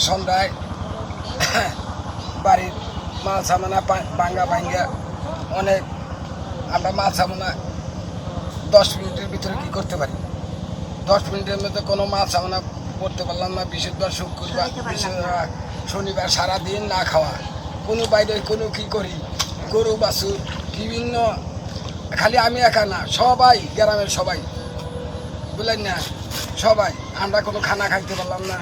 সন্ধ্যায় বাড়ির মাছ সামানা ভাঙ্গা অনেক আমরা মাছ সামানা 10 মিনিটের ভিতরে কি করতে পারি। 10 মিনিটের মধ্যে কোনো মাছ সামানা করতে পারলাম না। বিশেষবার শুক্রবার, বিশেষবার শনিবার সারাদিন না খাওয়া, কোনো বাইরে কোনো কি করি, গরু বাছুর বিভিন্ন, খালি আমি একা না, সবাই গ্রামের সবাই বুঝলেন না, সবাই আমরা কোনো খানা খাইতে পারলাম না।